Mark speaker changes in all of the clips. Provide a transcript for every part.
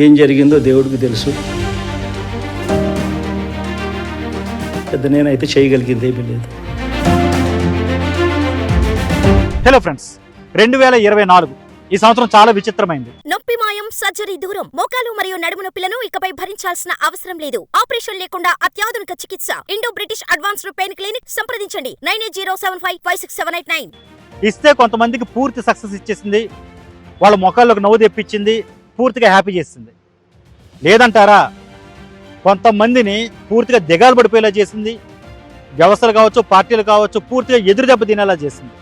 Speaker 1: ఏం జరిగిందో దేవుడికి తెలుసు. పెద్ద నేనైతే చేయగలిగింది ఏమీ లేదు.
Speaker 2: హలో ఫ్రెండ్స్, 2024 ఈ సంవత్సరం చాలా విచిత్రమైంది.
Speaker 3: నొప్పి మాయం, సర్జరీ దూరం. మోకాలు మరియు నడుము నొప్పులను ఇకపై భరించాల్సిన అవసరం లేదు. ఆపరేషన్ లేకుండా అత్యాధునిక చికిత్స. Indo British advanced pain clinic. సంప్రదించండి 9807556789.
Speaker 2: ఇస్తే కొంతమందికి పూర్తి సక్సెస్ ఇచ్చేసింది, వాళ్ళ మొక్కల్లోకి నవ్వు తెప్పించింది, పూర్తిగా హ్యాపీ చేసింది. లేదంటారా, కొంతమందిని పూర్తిగా దిగాలు పడిపోయేలా చేసింది. వ్యవస్థలు కావచ్చు, పార్టీలు కావచ్చు, పూర్తిగా ఎదురు దెబ్బ తినేలా చేసింది.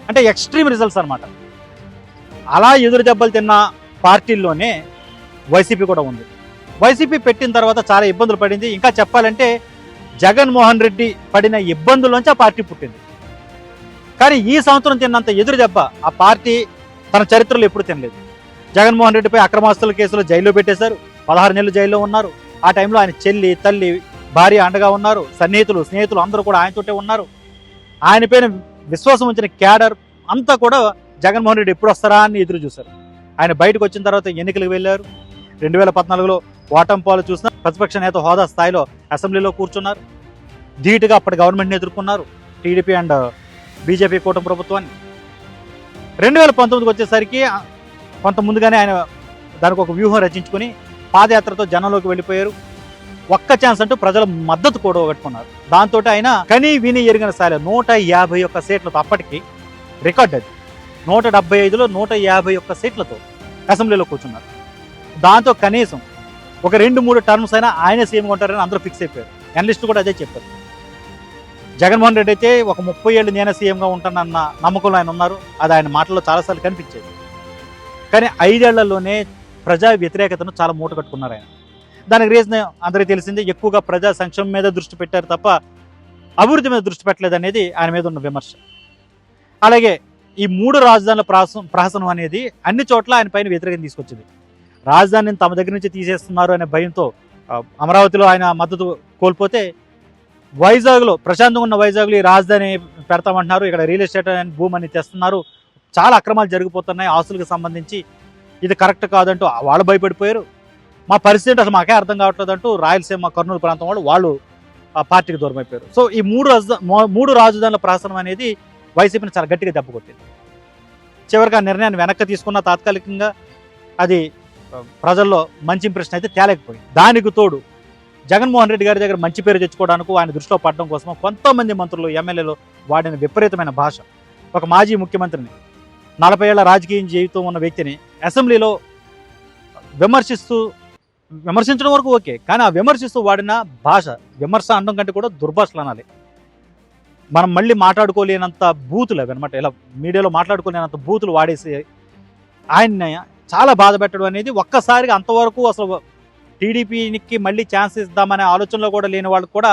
Speaker 2: అంటే ఎక్స్ట్రీమ్ రిజల్ట్స్ అనమాట. అలా ఎదురు దెబ్బలు తిన్న పార్టీల్లోనే వైసీపీ కూడా ఉంది. వైసీపీ పెట్టిన తర్వాత చాలా ఇబ్బందులు పడింది. ఇంకా చెప్పాలంటే జగన్మోహన్ రెడ్డి పడిన ఇబ్బందుల్లోంచి ఆ పార్టీ పుట్టింది. కానీ ఈ సంవత్సరం తిన్నంత ఎదురు దెబ్బ ఆ పార్టీ తన చరిత్రలో ఎప్పుడు తినలేదు. జగన్మోహన్ రెడ్డిపై అక్రమాస్తుల కేసులో జైల్లో పెట్టేశారు. 16 నెలలు జైల్లో ఉన్నారు. ఆ టైంలో ఆయన చెల్లి, తల్లి, భార్య అండగా ఉన్నారు. సన్నిహితులు, స్నేహితులు అందరూ కూడా ఆయనతోటే ఉన్నారు. ఆయన పైన విశ్వాసం ఉంచిన క్యాడర్ అంతా కూడా జగన్మోహన్ రెడ్డి ఎప్పుడు వస్తారా అని ఎదురు చూశారు. ఆయన బయటకు వచ్చిన తర్వాత ఎన్నికలకు వెళ్ళారు. 2014లో ఓటంపాలు చూసిన ప్రతిపక్ష నేత హోదా స్థాయిలో అసెంబ్లీలో కూర్చున్నారు. ధీటుగా అప్పటి గవర్నమెంట్ని ఎదుర్కొన్నారు, టీడీపీ అండ్ బీజేపీ కూటమి ప్రభుత్వాన్ని. 2019కి వచ్చేసరికి కొంత ముందుగానే ఆయన దానికి ఒక వ్యూహం రచించుకొని పాదయాత్రతో జనంలోకి వెళ్ళిపోయారు. ఒక్క ఛాన్స్ అంటూ ప్రజల మద్దతు కూడా కట్టుకున్నారు. దాంతో ఆయన కనీ విని ఎరిగిన స్థాయిలో 151 సీట్లతో, అప్పటికి రికార్డ్ అది, 175లో 151 సీట్లతో అసెంబ్లీలో కూర్చున్నారు. దాంతో కనీసం ఒక 2-3 టర్మ్స్ అయినా ఆయనే సీఎంగా ఉంటారని అందరూ ఫిక్స్ అయిపోయారు. ఎనలిస్టులు కూడా అదే చెప్పారు. జగన్మోహన్ రెడ్డి అయితే ఒక 30 ఏళ్ళు నేనే సీఎంగా ఉంటానన్న నమ్మకంలో ఆయన ఉన్నారు. అది ఆయన మాటల్లో చాలాసార్లు కనిపించేది. కానీ 5 ఏళ్లలోనే ప్రజా వ్యతిరేకతను చాలా మూట కట్టుకున్నారు ఆయన. దానికి రీజన్ అందరికీ తెలిసిందే, ఎక్కువగా ప్రజా సంక్షేమం మీద దృష్టి పెట్టారు తప్ప అభివృద్ధి మీద దృష్టి పెట్టలేదు అనేది ఆయన మీద ఉన్న విమర్శ. అలాగే ఈ 3 రాజధానుల ప్రహసనం అనేది అన్ని చోట్ల ఆయన పైన వ్యతిరేకం తీసుకొచ్చింది. రాజధానిని తమ దగ్గర నుంచి తీసేస్తున్నారు అనే భయంతో అమరావతిలో ఆయన మద్దతు కోల్పోతే, వైజాగ్లో ప్రశాంతంగా ఉన్న వైజాగ్లో ఈ రాజధాని పెడతామంటున్నారు, ఇక్కడ రియల్ ఎస్టేట్ అని భూమి అని తెస్తున్నారు, చాలా అక్రమాలు జరిగిపోతున్నాయి ఆస్తులకు సంబంధించి, ఇది కరెక్ట్ కాదంటూ వాళ్ళు భయపడిపోయారు. మా పరిస్థితి అసలు మాకే అర్థం కావట్లేదు అంటూ రాయలసీమ, కర్నూలు ప్రాంతం వాళ్ళు ఆ పార్టీకి దూరం అయిపోయారు. సో ఈ 3 రాజధానుల ప్రహసనం అనేది వైసీపీని చాలా గట్టిగా దెబ్బకొట్టింది. చివరికి ఆ నిర్ణయాన్ని వెనక్కి తీసుకున్న తాత్కాలికంగా అది ప్రజల్లో మంచి ఇంప్రెషన్ అయితే తేలేకపోయింది. దానికి తోడు జగన్మోహన్ రెడ్డి గారి దగ్గర మంచి పేరు తెచ్చుకోవడానికి, ఆయన దృష్టిలో పడడం కోసం కొంతమంది మంత్రులు, ఎమ్మెల్యేలు వాడిన విపరీతమైన భాష. ఒక మాజీ ముఖ్యమంత్రిని, 40 ఏళ్ల రాజకీయ జీవితం ఉన్న వ్యక్తిని అసెంబ్లీలో విమర్శించడం వరకు ఓకే, కానీ ఆ విమర్శిస్తూ వాడిన భాష, విమర్శ అనడం కంటే కూడా దుర్భాషలు అనాలి. మనం మళ్ళీ మాట్లాడుకోలేనంత బూతులు అవి అనమాట. ఇలా మీడియాలో మాట్లాడుకోలేనంత బూతులు వాడేసి ఆయన్ని చాలా బాధ పెట్టడం అనేది, ఒక్కసారిగా అంతవరకు అసలు టీడీపీకి మళ్ళీ ఛాన్స్ ఇద్దామనే ఆలోచనలో కూడా లేని వాళ్ళు కూడా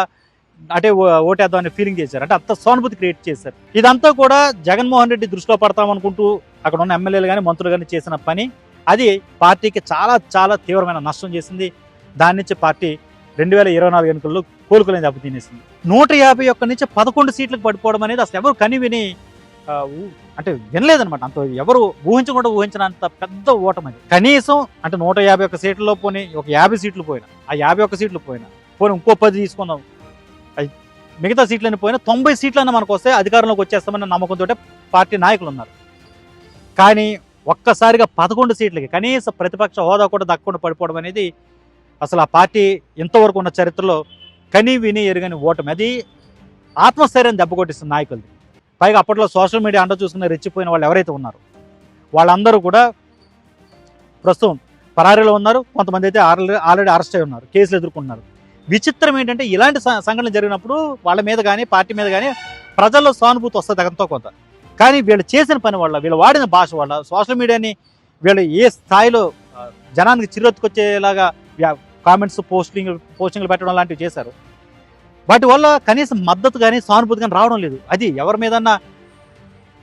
Speaker 2: అటే ఓటేద్దామనే ఫీలింగ్ చేశారు. అంటే అంత సానుభూతి క్రియేట్ చేశారు. ఇదంతా కూడా జగన్మోహన్ రెడ్డి దృష్టిలో పడతామనుకుంటూ అక్కడ ఉన్న ఎమ్మెల్యేలు కానీ మంత్రులు కానీ చేసిన పని. అది పార్టీకి చాలా చాలా తీవ్రమైన నష్టం చేసింది. దాని నుంచి పార్టీ 2024 ఎన్నికల్లో కోలుకోలేని దెబ్బతినేసింది. 151 నుంచి 11 సీట్లకు పడిపోవడం అనేది అసలు ఎవరు కని విని అంటే వినలేదనమాట. అంత ఎవరు ఊహించకుండా ఊహించినంత పెద్ద ఓటమి. కనీసం అంటే 151 సీట్లలో పోనీ ఒక 50 సీట్లు పోయినా, ఆ 51 సీట్లు పోయినా పోనీ ఇంకో 10 తీసుకుందాం, మిగతా సీట్లని పోయినా 90 సీట్లన్నా మనకు వస్తే అధికారంలోకి వచ్చేస్తామన్న నమ్మకంతో పార్టీ నాయకులు ఉన్నారు. కానీ ఒక్కసారిగా 11 సీట్లకి కనీస ప్రతిపక్ష హోదా కూడా దక్కకుండా పడిపోవడం అనేది అసలు ఆ పార్టీ ఇంతవరకు ఉన్న చరిత్రలో కని విని ఎరుగని ఓటమి. అది ఆత్మస్థైర్యాన్ని దెబ్బకొట్టిస్తుంది నాయకులది. పైగా అప్పట్లో సోషల్ మీడియా అండ చూసుకుని రెచ్చిపోయిన వాళ్ళు ఎవరైతే ఉన్నారో వాళ్ళందరూ కూడా ప్రస్తుతం పరారీలో ఉన్నారు. కొంతమంది అయితే ఆల్రెడీ అరెస్ట్ అయి ఉన్నారు, కేసులు ఎదుర్కొన్నారు. విచిత్రం ఏంటంటే ఇలాంటి సంఘటనలు జరిగినప్పుడు వాళ్ళ మీద కానీ పార్టీ మీద కానీ ప్రజల్లో సానుభూతి వస్తుంది ఎంతో కొంత. కానీ వీళ్ళు చేసిన పని వల్ల, వీళ్ళు వాడిన భాష వల్ల, సోషల్ మీడియాని వీళ్ళు ఏ స్థాయిలో జనానికి చిరెత్తుకొచ్చేలాగా కామెంట్స్, పోస్టింగ్లు పెట్టడం లాంటివి చేశారు. వాటి వల్ల కనీసం మద్దతు కానీ సానుభూతి కానీ రావడం లేదు. అది ఎవరి మీదన్నా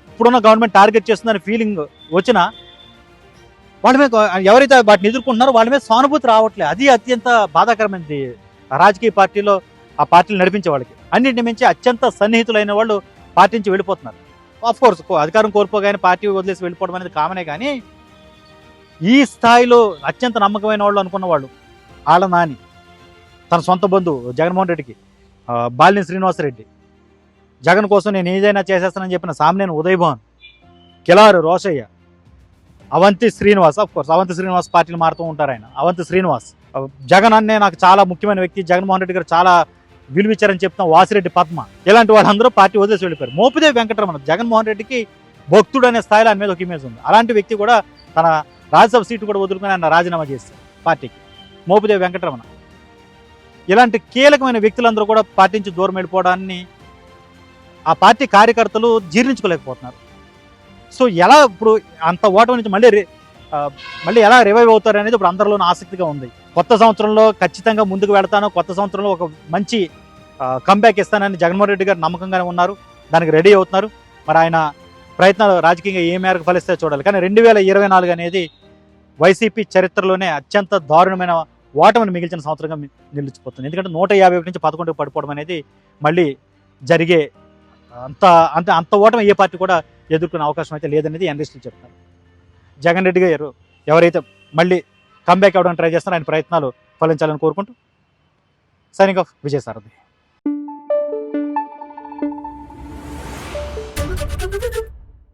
Speaker 2: ఇప్పుడున్న గవర్నమెంట్ టార్గెట్ చేస్తుందని ఫీలింగ్ వచ్చినా వాళ్ళ మీద, ఎవరైతే వాటిని ఎదుర్కొంటున్నారో వాళ్ళ మీద సానుభూతి రావట్లేదు. అది అత్యంత బాధాకరమైనది రాజకీయ పార్టీలో, ఆ పార్టీలు నడిపించే వాళ్ళకి. అన్నింటి మించి అత్యంత సన్నిహితులైన వాళ్ళు పార్టీ నుంచి వెళ్ళిపోతున్నారు. ఆఫ్ కోర్స్ అధికారం కోల్పోగానే పార్టీ వదిలేసి వెళ్ళిపోవడం అనేది కామనే, కానీ ఈ స్థాయిలో అత్యంత నమ్మకమైన వాళ్ళు అనుకున్న వాళ్ళు ఆళ్ళ నాని, తన సొంత బంధువు జగన్మోహన్ రెడ్డికి బాలినేని శ్రీనివాసరెడ్డి, జగన్ కోసం నేను ఏదైనా చేసేస్తానని చెప్పిన సామినేని ఉదయభాన్, కిలారు రోషయ్య, అవంతి శ్రీనివాస్, ఆఫ్ కోర్స్ అవంతి శ్రీనివాస్ పార్టీలు మారుతూ ఉంటారు ఆయన, అవంతి శ్రీనివాస్, జగన్ అన్నే నాకు చాలా ముఖ్యమైన వ్యక్తి, జగన్మోహన్ రెడ్డి గారు చాలా విలువిచ్చారని చెప్తాం వాసిరెడ్డి పద్మ, ఇలాంటి వాళ్ళందరూ పార్టీ వదిలేసి వెళ్ళిపోయారు. మోపిదేవి వెంకటరమణ జగన్మోహన్ రెడ్డికి భక్తుడు అనే స్థాయిలో ఆయన మీద ఒక ఇమేజ్ ఉంది. అలాంటి వ్యక్తి కూడా తన రాజ్యసభ సీటు కూడా వదులుకుని ఆయన రాజీనామా చేశారు పార్టీకి. మోపిదేవి వెంకటరమణ ఇలాంటి కీలకమైన వ్యక్తులందరూ కూడా పార్టీ నుంచి దూరం వెళ్ళిపోవడాన్ని ఆ పార్టీ కార్యకర్తలు జీర్ణించుకోలేకపోతున్నారు. సో ఎలా ఇప్పుడు అంత ఓటమి నుంచి మళ్ళీ ఎలా రివైవ్ అవుతారు అనేది ఇప్పుడు అందరిలోనూ ఆసక్తిగా ఉంది. కొత్త సంవత్సరంలో ఖచ్చితంగా ముందుకు వెళ్తాను, కొత్త సంవత్సరంలో ఒక మంచి కంబ్యాక్ ఇస్తానని జగన్మోహన్ రెడ్డి గారు నమ్మకంగానే ఉన్నారు, దానికి రెడీ అవుతున్నారు. మరి ఆయన ప్రయత్నాలు రాజకీయంగా ఏ మేరకు ఫలిస్తే చూడాలి. కానీ 2024 అనేది వైసీపీ చరిత్రలోనే అత్యంత దారుణమైన ఓటమిని మిగిల్చిన సంవత్సరంగా నిలిచిపోతుంది. ఎందుకంటే 151 నుంచి 11కు పడిపోవడం అనేది మళ్ళీ జరిగే అంత ఓటమి ఏ పార్టీ కూడా ఎదుర్కొనే అవకాశం అయితే లేదనేది అనలిస్టులు చెప్తున్నారు. జగన్ రెడ్డి గారు ఎవరైతే మళ్ళీ కంబ్యాక్ అవ్వడానికి ట్రై చేస్తారో ఆయన ప్రయత్నాలు ఫలించాలని కోరుకుంటూ సైనింగ్ ఆఫ్ విజయసారథి.